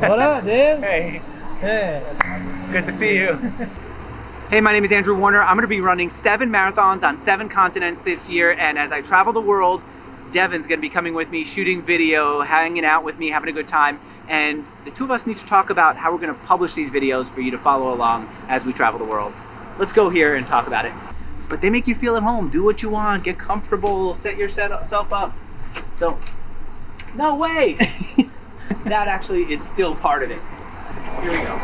Hola, Dave. Hey. Hey. Good to see you. Hey, my name is Andrew Warner. I'm going to be running 7 marathons on 7 continents this year, and as I travel the world, Devon's going to be coming with me, shooting video, hanging out with me, having a good time, and the two of us need to talk about how we're going to publish these videos for you to follow along as we travel the world. Let's go here and talk about it. But they make you feel at home. Do what you want. Get comfortable. Set yourself up. So, no way! That actually is still part of it. Here we go.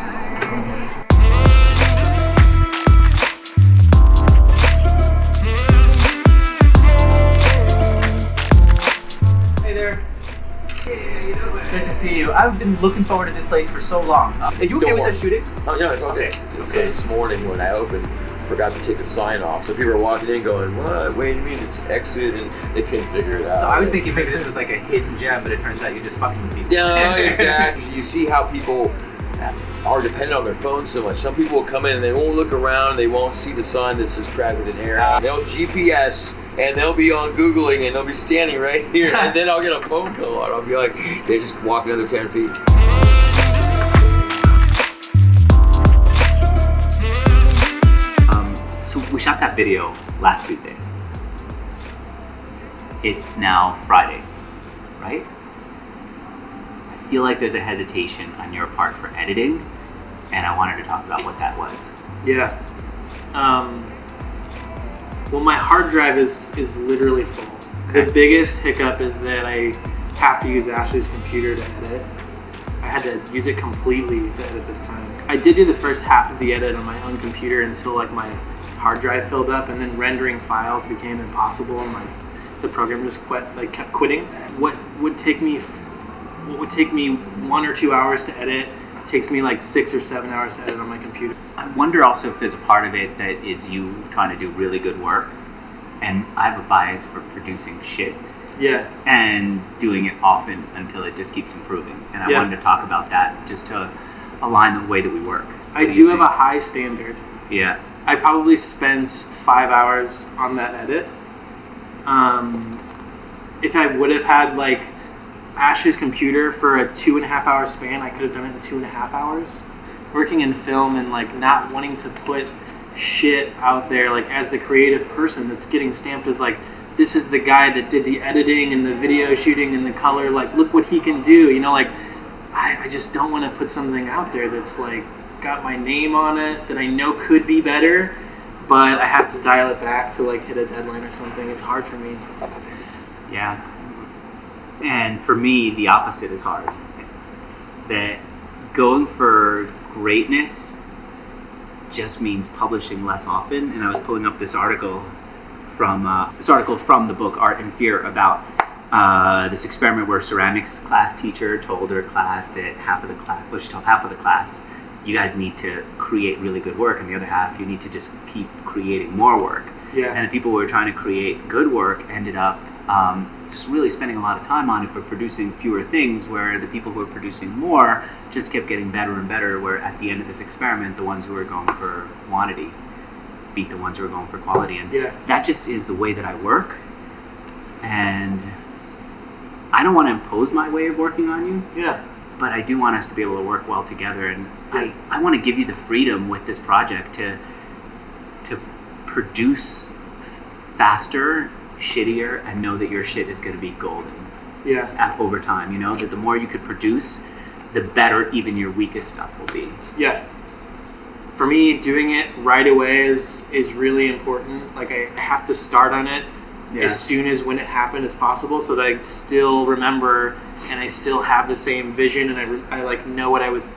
Hey there. Hey, how you doing? Good to see you. I've been looking forward to this place for so long. Are you okay with us shooting? Oh, no, it's okay. So this morning when I opened, forgot to take the sign off. So people are walking in going, what? Wait a minute, it's exit, and they couldn't figure it out. So I was thinking maybe this was like a hidden gem, but it turns out you're just fucking with people. No, exactly. You see how people are dependent on their phones so much. Some people will come in and they won't look around, they won't see the sign that says crack with an air. They'll GPS and they'll be on Googling and they'll be standing right here, and then I'll get a phone call and I'll be like, they just walk another 10 feet. So we shot that video last Tuesday. It's now Friday, right? I feel like there's a hesitation on your part for editing, and I wanted to talk about what that was. Yeah. Well, my hard drive is literally full. Okay. The biggest hiccup is that I have to use Ashley's computer to edit. I had to use it completely to edit this time. I did do the first half of the edit on my own computer until like my hard drive filled up, and then rendering files became impossible, and like the program just kept quitting. What would take me 1 or 2 hours to edit takes me like 6 or 7 hours to edit on my computer. I wonder also if there's a part of it that is you trying to do really good work, and I have a bias for producing shit. Yeah. And doing it often until it just keeps improving. And I Yeah. wanted to talk about that just to align the way that we work. I do have a high standard. Yeah. I probably spent 5 hours on that edit. If I would have had like Ash's computer for a 2.5 hour span, I could have done it in 2.5 hours. Working in film and like not wanting to put shit out there, like as the creative person that's getting stamped as like, this is the guy that did the editing and the video shooting and the color, like look what he can do, you know, like I just don't want to put something out there that's like got my name on it that I know could be better, but I have to dial it back to like hit a deadline or something. It's hard for me. Yeah. And for me, the opposite is hard. That going for greatness just means publishing less often. And I was pulling up this article from the book Art and Fear about this experiment where a ceramics class teacher told her class that she told half of the class, you guys need to create really good work, and the other half, you need to just keep creating more work. Yeah. And the people who were trying to create good work ended up just really spending a lot of time on it, but producing fewer things, where the people who were producing more just kept getting better and better, where at the end of this experiment, the ones who were going for quantity beat the ones who were going for quality. And that just is the way that I work. And I don't want to impose my way of working on you. Yeah. But I do want us to be able to work well together, and I want to give you the freedom with this project to produce faster, shittier, and know that your shit is going to be golden. Yeah. Over time, you know, that the more you could produce, the better even your weakest stuff will be. Yeah. For me, doing it right away is really important. Like I have to start on it as soon as when it happened as possible, so that I still remember and I still have the same vision, and I like know what I was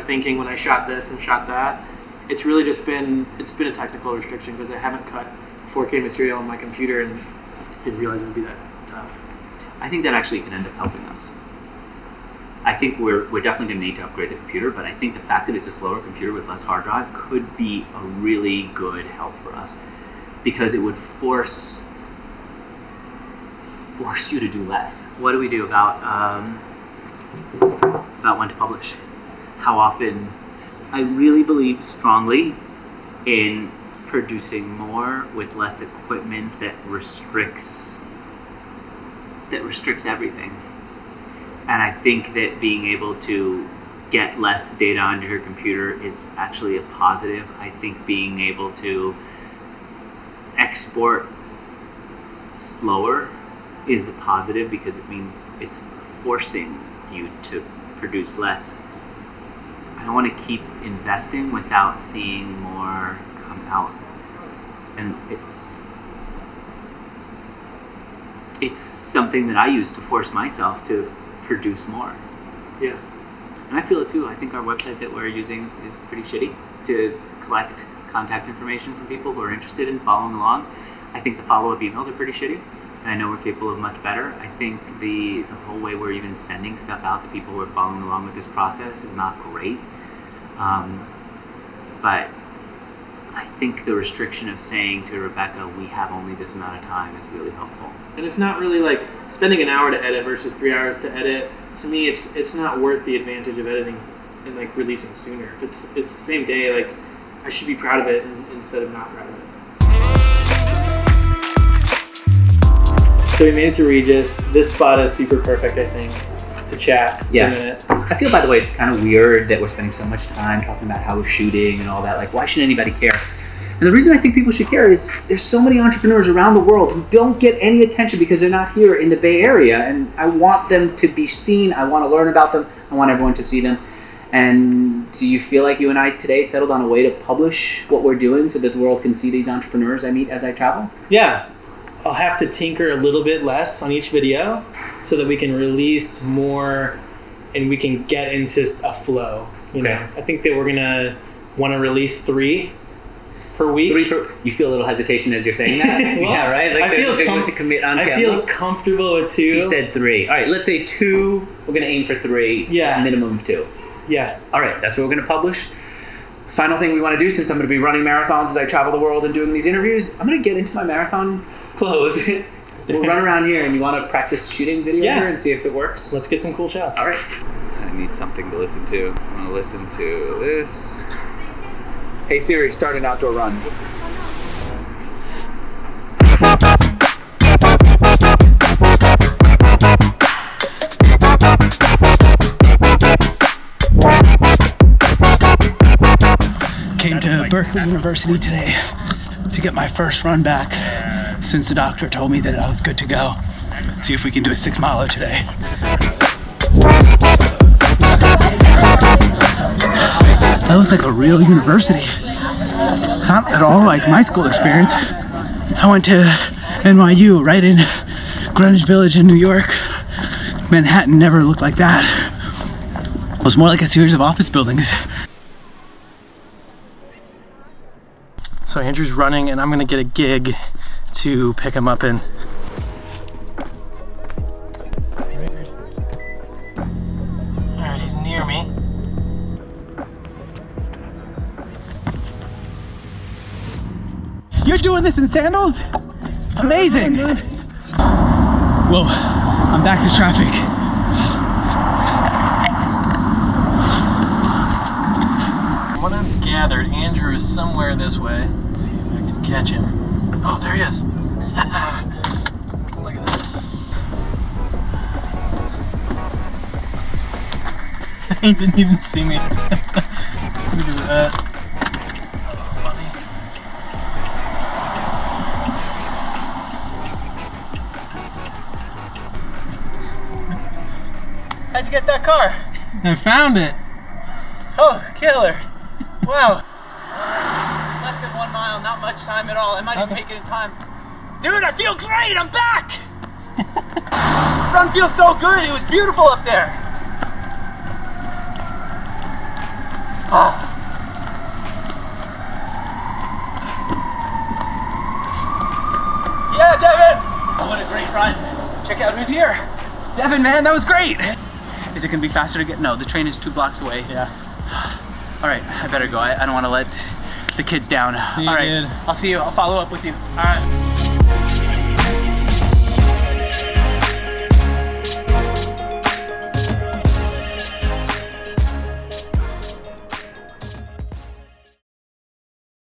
thinking when I shot this and shot that. It's really just been a technical restriction because I haven't cut 4K material on my computer and didn't realize it would be that tough. I think that actually can end up helping us. I think we're definitely going to need to upgrade the computer, but I think the fact that it's a slower computer with less hard drive could be a really good help for us, because it would force you to do less. What do we do about when to publish? How often? I really believe strongly in producing more with less equipment that restricts everything. And I think that being able to get less data onto your computer is actually a positive. I think being able to export slower is a positive because it means it's forcing you to produce less. I don't want to keep investing without seeing more come out. And it's something that I use to force myself to produce more. Yeah. And I feel it too. I think our website that we're using is pretty shitty to collect contact information from people who are interested in following along. I think the follow-up emails are pretty shitty, and I know we're capable of much better. I think the whole way we're even sending stuff out to people who are following along with this process is not great. But I think the restriction of saying to Rebecca, we have only this amount of time is really helpful. And it's not really like spending an hour to edit versus 3 hours to edit. To me, it's not worth the advantage of editing and like releasing sooner. If it's the same day, like I should be proud of it instead of not proud of it. So we made it to Regis. This spot is super perfect, I think, to chat for a minute. I feel, by the way, it's kind of weird that we're spending so much time talking about how we're shooting and all that. Like, why should anybody care? And the reason I think people should care is there's so many entrepreneurs around the world who don't get any attention because they're not here in the Bay Area. And I want them to be seen. I want to learn about them. I want everyone to see them. And do you feel like you and I today settled on a way to publish what we're doing so that the world can see these entrepreneurs I meet as I travel? Yeah. I'll have to tinker a little bit less on each video so that we can release more and we can get into a flow. You know, I think that we're going to want to release 3 per week. You feel a little hesitation as you're saying that? Well, yeah, right? Like I feel to commit on camera. I feel comfortable with 2. He said 3. All right, let's say 2. We're going to aim for 3. Yeah. Minimum of 2. Yeah. All right, that's what we're going to publish. Final thing we want to do, since I'm going to be running marathons as I travel the world and doing these interviews, I'm going to get into my marathon clothes. We'll run around here, and you want to practice shooting video here and see if it works? Let's get some cool shots. All right. I need something to listen to. I'm going to listen to this. Hey Siri, start an outdoor run. Came to Berkeley University today to get my first run back since the doctor told me that I was good to go. See if we can do a 6-miler today. That looks like a real university. Not at all like my school experience. I went to NYU right in Greenwich Village in New York. Manhattan never looked like that. It was more like a series of office buildings. So Andrew's running and I'm gonna get a gig to pick him up in. Alright, he's near me. You're doing this in sandals? Amazing! Whoa, I'm back to traffic. From what I've gathered, Andrew is somewhere this way. Let's see if I can catch him. Oh, there he is. Look at this. He didn't even see me. Look at that. Oh, funny. How'd you get that car? I found it. Oh, killer. Wow. Less than 1 mile, not much time at all. I might even make it in time. Dude, I feel great, I'm back! Run feels so good, it was beautiful up there. Oh. Yeah, Devon! Oh, what a great run. Check out who's here. Devon, man, that was great. Is it gonna be faster to get? No, the train is 2 blocks away. Yeah. All right, I better go. I don't want to let the kids down. See you, all right, dude. I'll see you. I'll follow up with you. All right.